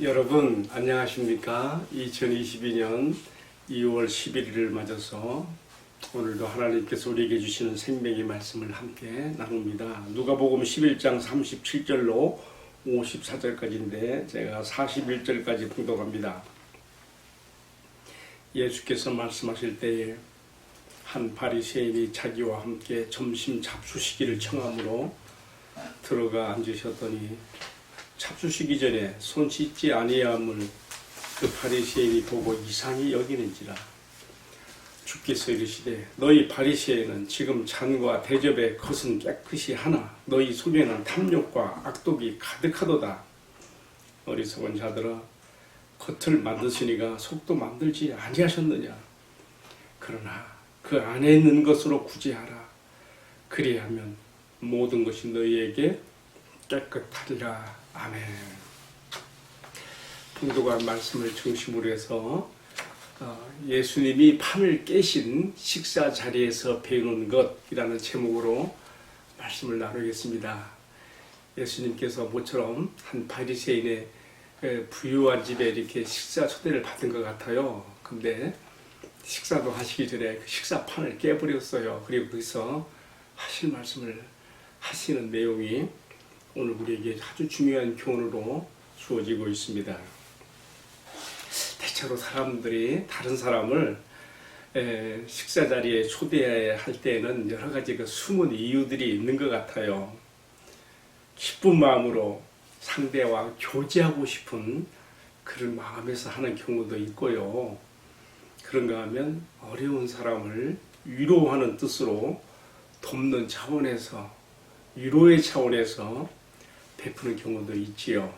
여러분 안녕하십니까? 2022년 2월 11일을 맞아서 오늘도 하나님께서 우리에게 주시는 생명의 말씀을 함께 나눕니다. 누가복음 11장 37절로 54절까지인데 제가 41절까지 봉독합니다. 예수께서 말씀하실 때에 한 바리새인이 자기와 함께 점심 잡수시기를 청하므로 들어가 앉으셨더니 잡수시기 전에 손 씻지 아니함을 그 바리새인이 보고 이상히 여기는지라. 주께서 이르시되 너희 바리새인은 지금 잔과 대접의 것은 깨끗이 하나 너희 속에는 탐욕과 악독이 가득하도다. 어리석은 자들아, 겉을 만드시니가 속도 만들지 아니하셨느냐. 그러나 그 안에 있는 것으로 구제하라. 그리하면 모든 것이 너희에게 깨끗하리라. 아멘. 봉독한 말씀을 중심으로 해서 예수님이 판을 깨신 식사 자리에서 배우는 것이라는 제목으로 말씀을 나누겠습니다. 예수님께서 모처럼 한 바리새인의 부유한 집에 이렇게 식사 초대를 받은 것 같아요. 근데 식사도 하시기 전에 그 식사판을 깨버렸어요. 그리고 거기서 하실 말씀을 하시는 내용이 오늘 우리에게 아주 중요한 교훈으로 주어지고 있습니다. 대체로 사람들이 다른 사람을 식사 자리에 초대해야 할 때에는 여러 가지 그 숨은 이유들이 있는 것 같아요. 기쁜 마음으로 상대와 교제하고 싶은 그런 마음에서 하는 경우도 있고요. 그런가 하면 어려운 사람을 위로하는 뜻으로 돕는 차원에서, 위로의 차원에서 베푸는 경우도 있지요.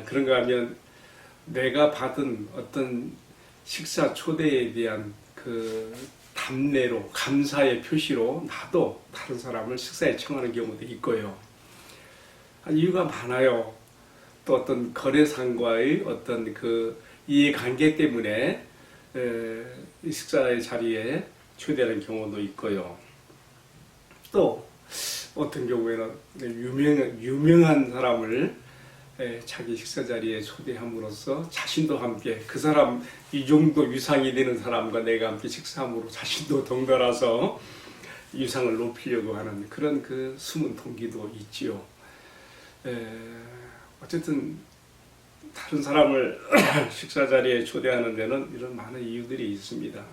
그런가 하면 내가 받은 어떤 식사 초대에 대한 그 답례로, 감사의 표시로 나도 다른 사람을 식사에 청하는 경우도 있고요. 이유가 많아요. 또 어떤 거래상과의 어떤 그 이해관계 때문에 식사의 자리에 초대하는 경우도 있고요. 또 어떤 경우에는 유명한 사람을 자기 식사 자리에 초대함으로써 자신도 함께 그 사람 이 정도 위상이 되는 사람과 내가 함께 식사함으로 자신도 덩달아서 위상을 높이려고 하는 그런 그 숨은 동기도 있지요. 어쨌든 다른 사람을 식사 자리에 초대하는 데는 이런 많은 이유들이 있습니다.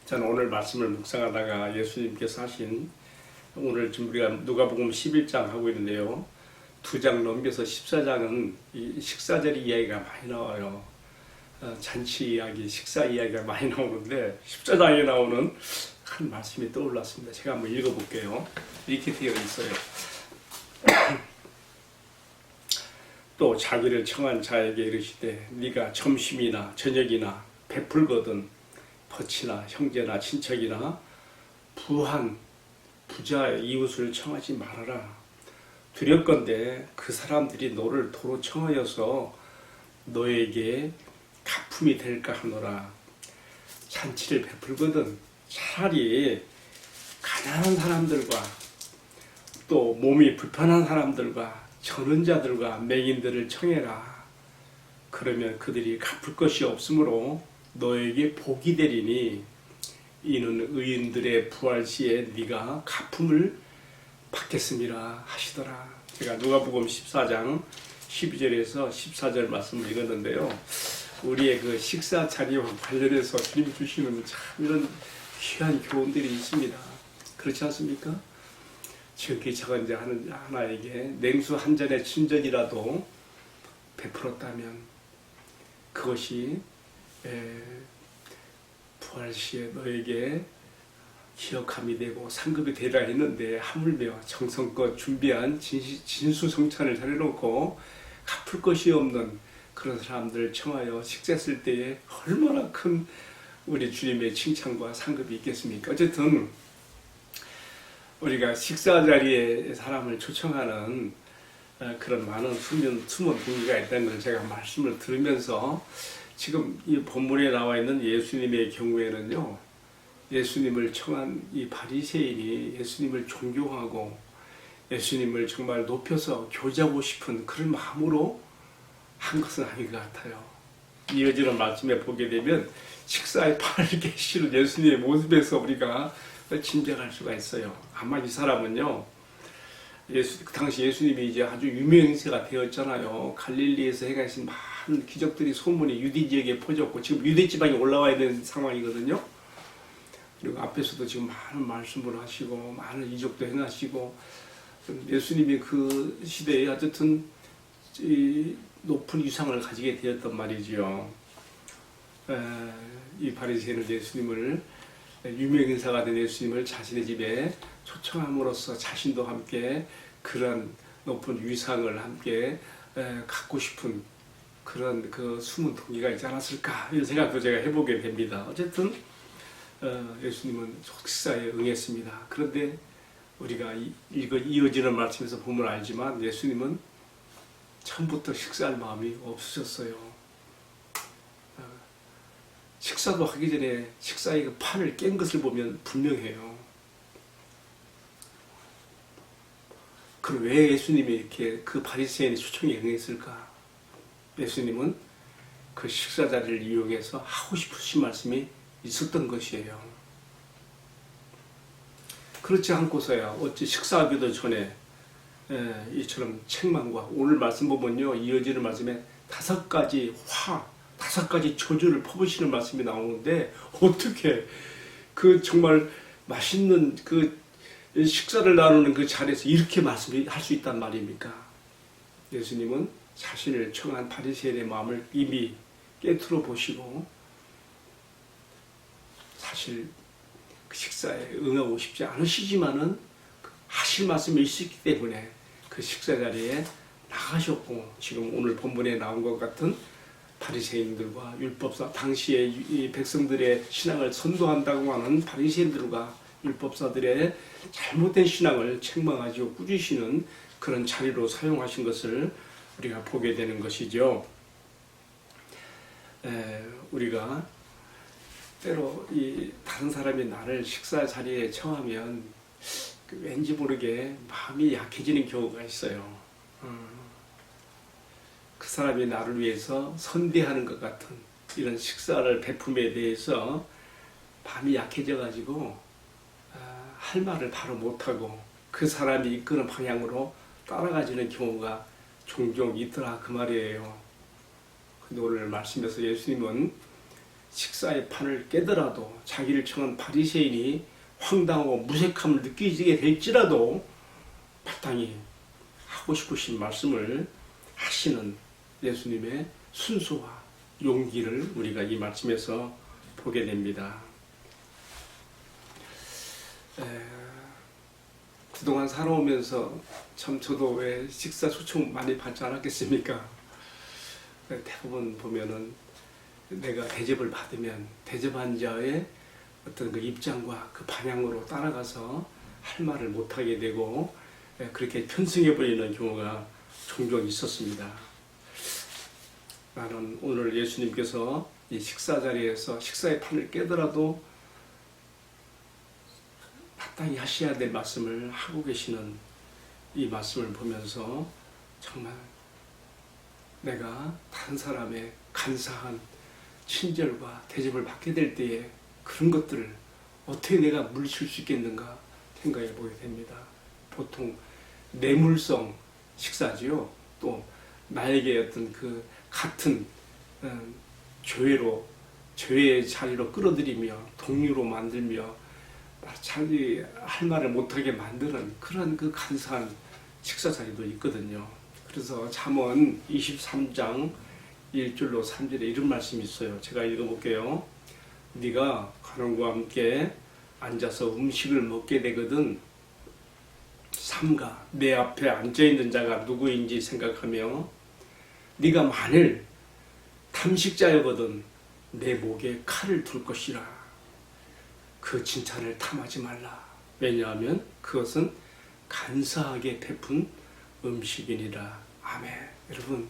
저는 오늘 말씀을 묵상하다가 예수님께서 하신 오늘 지금 우리가 누가복음 11장 하고 있는데요. 2장 넘겨서 14장은 이 식사자리 이야기가 많이 나와요. 잔치 이야기, 식사 이야기가 많이 나오는데 14장에 나오는 한 말씀이 떠올랐습니다. 제가 한번 읽어볼게요. 이렇게 되어 있어요. 또 자기를 청한 자에게 이르시되 네가 점심이나 저녁이나 베풀거든 벗이나 형제나 친척이나 부한 부자의 이웃을 청하지 말아라. 두렵건대 그 사람들이 너를 도로 청하여서 너에게 가품이 될까 하노라. 잔치를 베풀거든 차라리 가난한 사람들과 또 몸이 불편한 사람들과 저는 자들과 맹인들을 청해라. 그러면 그들이 갚을 것이 없으므로 너에게 복이 되리니 이는 의인들의 부활 시에 네가 가품을 받겠음이라 하시더라. 제가 누가복음 14장 12절에서 14절 말씀을 읽었는데요. 우리의 그 식사 자리와 관련해서 주님 주시는 참 이런 귀한 교훈들이 있습니다. 그렇지 않습니까? 지극히 작은 자 하나에게 냉수 한 잔의 친전이라도 베풀었다면 그것이 부활 시에 너에게 기억함이 되고 상급이 되라 했는데 하물며 정성껏 준비한 진수성찬을 차려놓고 갚을 것이 없는 그런 사람들을 청하여 식사했을 때에 얼마나 큰 우리 주님의 칭찬과 상급이 있겠습니까? 어쨌든 우리가 식사 자리에 사람을 초청하는 그런 많은 숨은 동기가 있다는 걸 제가 말씀을 들으면서 지금 이 본문에 나와 있는 예수님의 경우에는요, 예수님을 청한 이 바리새인이 예수님을 존경하고 예수님을 정말 높여서 교제하고 싶은 그런 마음으로 한 것은 아닌 것 같아요. 이어지는 말씀에 보게 되면 식사에 팔을 깨시는 예수님의 모습에서 우리가 짐작할 수가 있어요. 아마 이 사람은요, 그 당시 예수님이 이제 아주 유명인세가 되었잖아요. 갈릴리에서 행하신 많은 기적들이 소문이 유대 지역에 퍼졌고, 지금 유대 지방에 올라와야 되는 상황이거든요. 그리고 앞에서도 지금 많은 말씀을 하시고, 많은 이적도 행하시고, 예수님이 그 시대에 어쨌든 이 높은 위상을 가지게 되었단 말이지요. 이 바리새인은 예수님을, 유명인사가 된 예수님을 자신의 집에 초청함으로써 자신도 함께 그런 높은 위상을 함께 갖고 싶은 그런 그 숨은 동기가 있지 않았을까, 이런 생각도 제가 해보게 됩니다. 어쨌든 예수님은 식사에 응했습니다. 그런데 우리가 이어지는 말씀에서 보면 알지만 예수님은 처음부터 식사할 마음이 없으셨어요. 식사도 하기 전에 식사의 그 판을 깬 것을 보면 분명해요. 그럼 왜 예수님이 이렇게 그 바리새인의 초청에 응했을까? 예수님은 그 식사 자리를 이용해서 하고 싶으신 말씀이 있었던 것이에요. 그렇지 않고서야 어찌 식사하기도 전에 이처럼 책망과, 오늘 말씀 보면요, 이어지는 말씀에 5가지 화, 5가지 저주를 퍼부시는 말씀이 나오는데, 어떻게 그 정말 맛있는 그 식사를 나누는 그 자리에서 이렇게 말씀할 수 있단 말입니까? 예수님은 자신을 청한 바리새인의 마음을 이미 깨트려 보시고, 사실 그 식사에 응하고 싶지 않으시지만은 하실 말씀이 있었기 때문에 그 식사 자리에 나가셨고, 지금 오늘 본문에 나온 것 같은 바리새인들과 율법사, 당시에 이 백성들의 신앙을 선도한다고 하는 바리새인들과 율법사들의 잘못된 신앙을 책망하시고 꾸짖으시는 그런 자리로 사용하신 것을 우리가 보게 되는 것이죠. 우리가 때로 이 다른 사람이 나를 식사 자리에 청하면 왠지 모르게 마음이 약해지는 경우가 있어요. 그 사람이 나를 위해서 선대하는 것 같은 이런 식사를 베품에 대해서 마음이 약해져가지고 할 말을 바로 못하고 그 사람이 이끄는 방향으로 따라가지는 경우가 종종 있더라, 그 말이에요. 근데 오늘 말씀에서 예수님은 식사의 판을 깨더라도 자기를 청한 바리새인이 황당하고 무색함을 느끼게 될지라도 마땅히 하고 싶으신 말씀을 하시는 예수님의 순수와 용기를 우리가 이 말씀에서 보게 됩니다. 그동안 살아오면서 참 저도 왜 식사 초청 많이 받지 않았겠습니까? 대부분 보면은 내가 대접을 받으면 대접한 자의 어떤 그 입장과 그 방향으로 따라가서 할 말을 못하게 되고 그렇게 편승해버리는 경우가 종종 있었습니다. 나는 오늘 예수님께서 이 식사 자리에서 식사의 판을 깨더라도 마땅히 하셔야 될 말씀을 하고 계시는 이 말씀을 보면서 정말 내가 다른 사람의 간사한 친절과 대접을 받게 될 때에 그런 것들을 어떻게 내가 물리칠 수 있겠는가 생각해 보게 됩니다. 보통 뇌물성 식사지요. 또 나에게 어떤 그 같은 죄의 자리로 끌어들이며 동료로 만들며 자기 할 말을 못하게 만드는 그런 그 간사한 식사 자리도 있거든요. 그래서 잠언 23장 1절로 3절에 이런 말씀이 있어요. 제가 읽어볼게요. 네가 가난과 함께 앉아서 음식을 먹게 되거든 삼가 내 앞에 앉아있는 자가 누구인지 생각하며 네가 만일 탐식자여거든 내 목에 칼을 둘 것이라. 그 칭찬을 탐하지 말라. 왜냐하면 그것은 간사하게 베푼 음식이니라. 아멘. 여러분,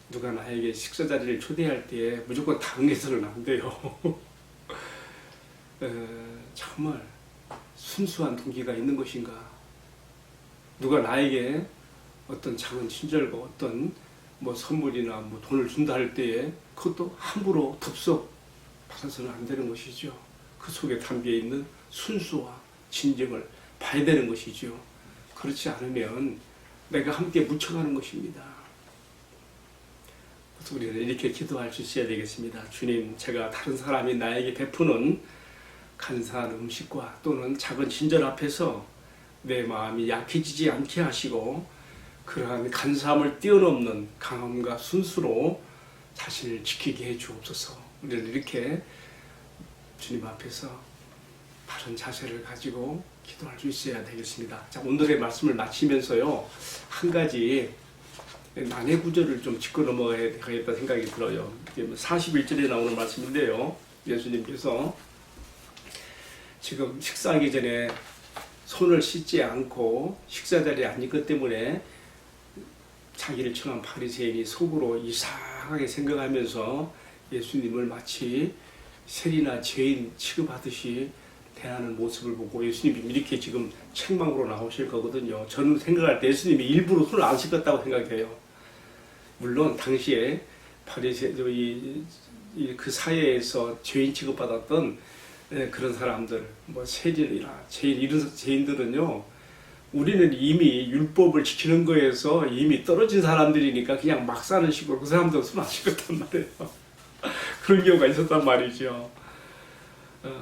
누가 나에게 식사 자리를 초대할 때 무조건 당해서는 안 돼요. 정말 순수한 동기가 있는 것인가? 누가 나에게 어떤 작은 친절과 어떤 뭐 선물이나 뭐 돈을 준다 할 때에 그것도 함부로 덥석 받아서는 안 되는 것이죠. 그 속에 담겨 있는 순수와 진정을 봐야 되는 것이죠. 그렇지 않으면 내가 함께 묻혀가는 것입니다. 그래서 우리는 이렇게 기도할 수 있어야 되겠습니다. 주님, 제가 다른 사람이 나에게 베푸는 간사한 음식과 또는 작은 친절 앞에서 내 마음이 약해지지 않게 하시고 그러한 간사함을 뛰어넘는 강함과 순수로 자신을 지키게 해 주옵소서. 우리는 이렇게 주님 앞에서 바른 자세를 가지고 기도할 수 있어야 되겠습니다. 자, 오늘의 말씀을 마치면서요, 한 가지 난해 구절을 좀 짚고 넘어가야 되겠다 생각이 들어요. 41절에 나오는 말씀인데요, 예수님께서 지금 식사하기 전에 손을 씻지 않고 식사 자리에 앉았기 때문에 자기를 청한 바리새인이 속으로 이상하게 생각하면서 예수님을 마치 세리나 죄인 취급하듯이 대하는 모습을 보고 예수님이 이렇게 지금 책망으로 나오실 거거든요. 저는 생각할 때 예수님이 일부러 손을 안 씻었다고 생각해요. 물론 당시에 바리새인 그 사회에서 죄인 취급받았던 그런 사람들, 뭐 세리나 죄인 이런 죄인들은요, 우리는 이미 율법을 지키는 거에서 이미 떨어진 사람들이니까 그냥 막 사는 식으로 그 사람들은 손 안 씻었단 말이에요. 그런 경우가 있었단 말이죠.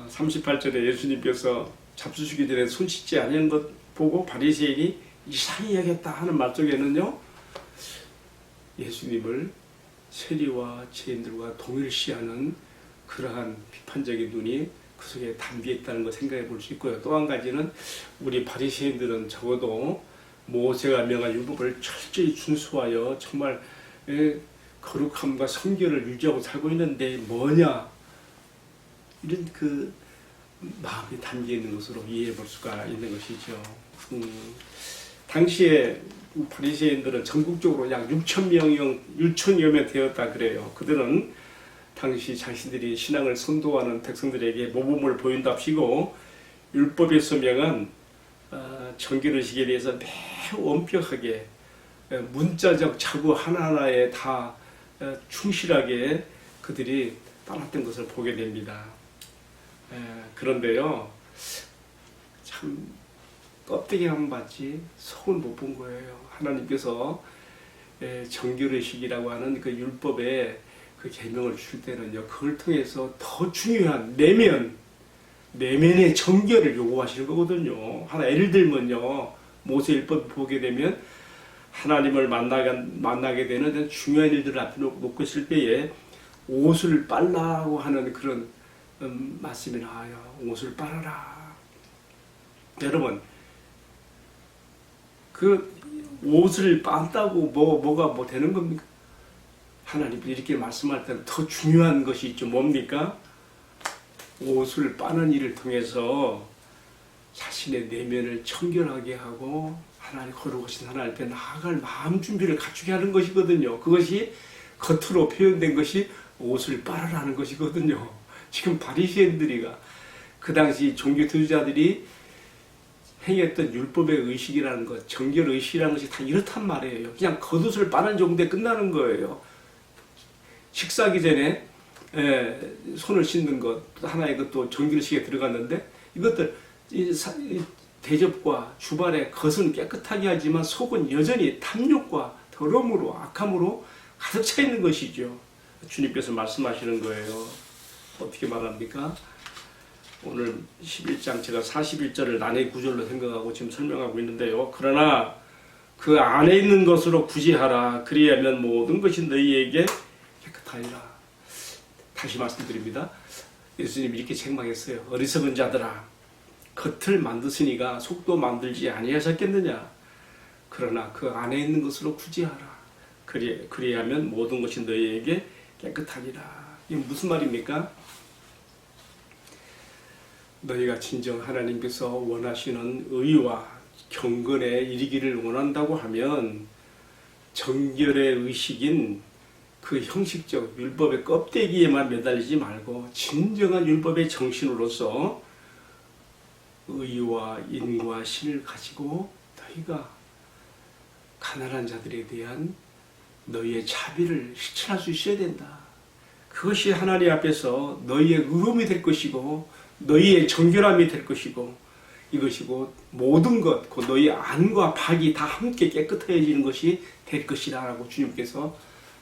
38절에 예수님께서 잡수시기 전에 손 씻지 않은 것 보고 바리새인이 이상히 여겼다 하는 말 속에는요, 예수님을 세리와 죄인들과 동일시하는 그러한 비판적인 눈이 그 속에 담겨 있다는 걸 생각해 볼 수 있고요. 또 한 가지는 우리 바리새인들은 적어도 모세가 명한 율법을 철저히 준수하여 정말 거룩함과 성결을 유지하고 살고 있는데 뭐냐, 이런 그 마음이 담겨 있는 것으로 이해해 볼 수가 있는 것이죠. 당시에 바리새인들은 전국적으로 약 6천여 명 되었다 그래요. 그들은 당시 자신들이 신앙을 선도하는 백성들에게 모범을 보인답시고 율법에서 명한 정결의식에 대해서 매우 엄격하게 문자적 자구 하나하나에 다 충실하게 그들이 따랐던 것을 보게 됩니다. 그런데요, 참 껍데기만 봤지 속은 못 본 거예요. 하나님께서 정결의식이라고 하는 그 율법에 그 계명을 줄 때는요, 그걸 통해서 더 중요한 내면의 정결을 요구하시는 거거든요. 하나 예를 들면요, 모세율법 보게 되면 하나님을 만나게 되는 중요한 일들을 앞에 놓고 있을 때에 옷을 빨라고 하는 그런 말씀이 나와요. 옷을 빨아라. 여러분, 그 옷을 빤다고 뭐가 되는 겁니까? 하나님이 이렇게 말씀할 때는 더 중요한 것이 있죠. 뭡니까? 옷을 빠는 일을 통해서 자신의 내면을 청결하게 하고 하나님 거룩하신 하나님 앞에 나아갈 마음 준비를 갖추게 하는 것이거든요. 그것이 겉으로 표현된 것이 옷을 빨으라는 것이거든요. 지금 바리새인들이가 그 당시 종교 지도자들이 행했던 율법의 의식이라는 것, 정결 의식이라는 것이 다 이렇단 말이에요. 그냥 겉옷을 빠는 정도에 끝나는 거예요. 식사하기 전에 손을 씻는 것, 하나의 것도 정결의식에 들어갔는데, 이것들 대접과 주발의 겉은 깨끗하게 하지만 속은 여전히 탐욕과 더러움으로 악함으로 가득 차 있는 것이죠. 주님께서 말씀하시는 거예요. 어떻게 말합니까? 오늘 11장 제가 41절을 난해 구절로 생각하고 지금 설명하고 있는데요. 그러나 그 안에 있는 것으로 구제하라. 그리하면 모든 것이 너희에게 깨끗하리라. 다시 말씀드립니다. 예수님이 이렇게 책망했어요. 어리석은 자들아, 겉을 만드시니가 속도 만들지 아니하셨겠느냐. 그러나 그 안에 있는 것으로 구제하라. 그리하면 모든 것이 너희에게 깨끗하리라. 이게 무슨 말입니까? 너희가 진정 하나님께서 원하시는 의와 경건에 이르기를 원한다고 하면 정결의 의식인 그 형식적 율법의 껍데기에만 매달리지 말고 진정한 율법의 정신으로서 의와 인과 신을 가지고 너희가 가난한 자들에 대한 너희의 자비를 실천할 수 있어야 된다. 그것이 하나님 앞에서 너희의 의로움이 될 것이고 너희의 정결함이 될 것이고 이것이고 모든 것, 그 너희 안과 밖이 다 함께 깨끗해지는 것이 될 것이다 라고 주님께서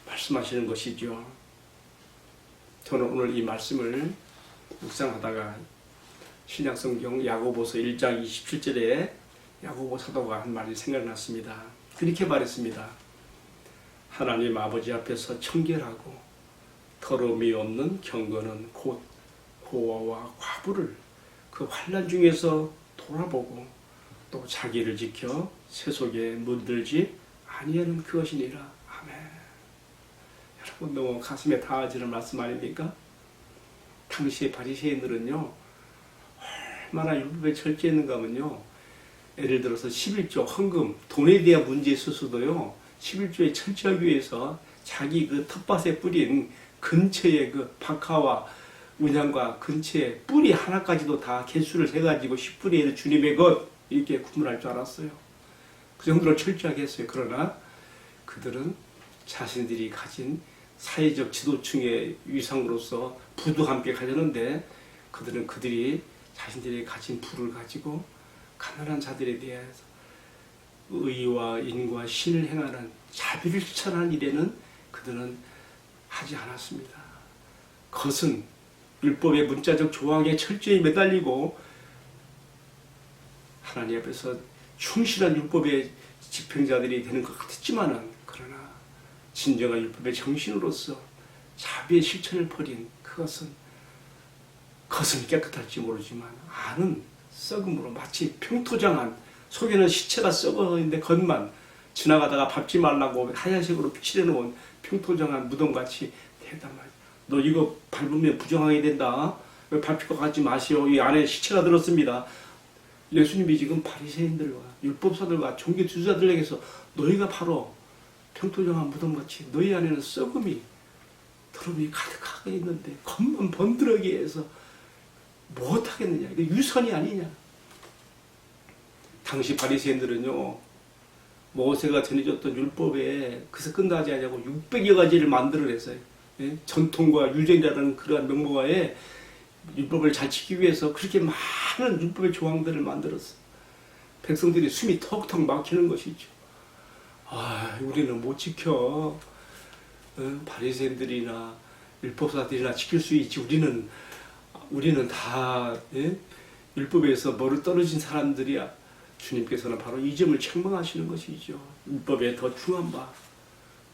말씀하시는 것이죠. 저는 오늘 이 말씀을 묵상하다가 신약성경 야고보서 1장 27절에 야고보 사도가 한 말이 생각났습니다. 그렇게 말했습니다. 하나님 아버지 앞에서 청결하고 더러움이 없는 경건은 곧 고아와 과부를 그 환난 중에서 돌아보고 또 자기를 지켜 세속에 물들지 아니하는 그것이니라. 아멘. 여러분 너무 가슴에 닿아지는 말씀 아닙니까? 당시의 바리새인들은요 얼마나 율법에 철저했는가 하면요, 예를 들어서 11조 헌금, 돈에 대한 문제 있었어도요 11조에 철저하기 위해서 자기 그 텃밭에 뿌린 근처에 그 박하와 운양과 근처에 뿌리 하나까지도 다 개수를 세가지고 10분의 1을 주님의 것 이렇게 구분할 줄 알았어요. 그 정도로 철저하게 했어요. 그러나 그들은 자신들이 가진 사회적 지도층의 위상으로서 부도 함께 가졌는데 그들이 자신들이 가진 부를 가지고 가난한 자들에 대해서 의와 인과 신을 행하는 자비를 실천하는 일에는 그들은 하지 않았습니다. 그것은 율법의 문자적 조항에 철저히 매달리고 하나님 앞에서 충실한 율법의 집행자들이 되는 것 같았지만은 그러나 진정한 율법의 정신으로서 자비의 실천을 벌인 그것은 겉은 깨끗할지 모르지만 안은 썩음으로 마치 평토장한, 속에는 시체가 썩어 있는데 겉만 지나가다가 밟지 말라고 하얀색으로 칠해놓은 평토장한 무덤같이 되단 말이야. 너 이거 밟으면 부정하게 된다. 밟힐 것 같지 마시오. 이 안에 시체가 들었습니다. 예수님이 지금 바리새인들과 율법사들과 종교 지도자들에게서 너희가 바로 평토장한 무덤같이 너희 안에는 썩음이 더러움이 가득하게 있는데 겉만 번들어게 해서 못하겠느냐. 이게 유선이 아니냐. 당시 바리새인들은요 모세가 전해줬던 율법에 그래서 끝나지 않냐고 600여 가지를 만들어냈어요. 예? 전통과 유전자라는 그러한 명목하에 율법을 잘 지키기 위해서 그렇게 많은 율법의 조항들을 만들었어. 백성들이 숨이 턱턱 막히는 것이죠. 아, 우리는 못 지켜. 바리새인들이나 율법사들이나 지킬 수 있지. 우리는 다 율법에서 멀어 떨어진 사람들이야. 주님께서는 바로 이 점을 책망하시는 것이죠. 율법에 더 중한 바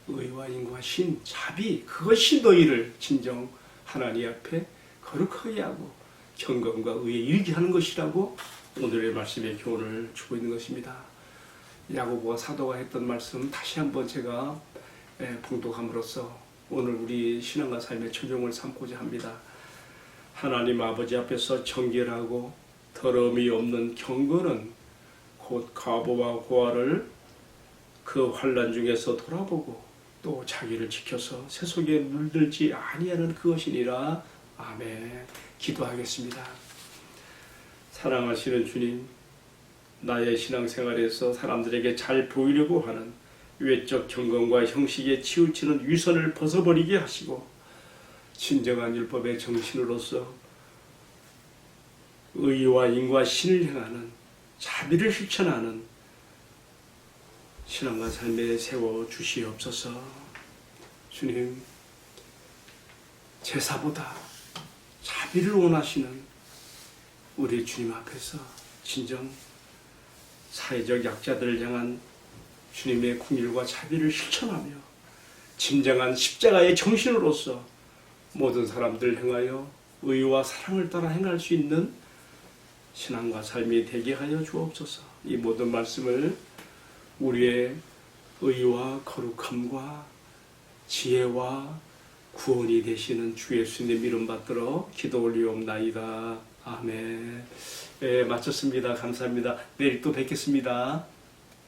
의와 인과 신, 자비, 그것이 너희를 진정 하나님 앞에 거룩하게 하고 경건과 의에 이르게 하는 것이라고 오늘의 말씀의 교훈을 주고 있는 것입니다. 야고보와 사도가 했던 말씀 다시 한번 제가 봉독함으로써 오늘 우리 신앙과 삶의 초종을 삼고자 합니다. 하나님 아버지 앞에서 정결하고 더러움이 없는 경건은 곧 과부와 고아를 그 환난 중에서 돌아보고 또 자기를 지켜서 세속에 물들지 아니하는 그것이니라. 아멘. 기도하겠습니다. 사랑하시는 주님, 나의 신앙생활에서 사람들에게 잘 보이려고 하는 외적 경건과 형식에 치우치는 위선을 벗어버리게 하시고 진정한 율법의 정신으로서 의와 인과 신을 행하는 자비를 실천하는 신앙과 삶에 세워 주시옵소서. 주님, 제사보다 자비를 원하시는 우리 주님 앞에서 진정 사회적 약자들을 향한 주님의 긍휼과 자비를 실천하며 진정한 십자가의 정신으로서 모든 사람들을 향하여 의와 사랑을 따라 행할 수 있는 신앙과 삶이 되게 하여 주옵소서. 이 모든 말씀을 우리의 의와 거룩함과 지혜와 구원이 되시는 주 예수님 이름 받들어 기도 올리옵나이다. 아멘. 네, 마쳤습니다. 감사합니다. 내일 또 뵙겠습니다.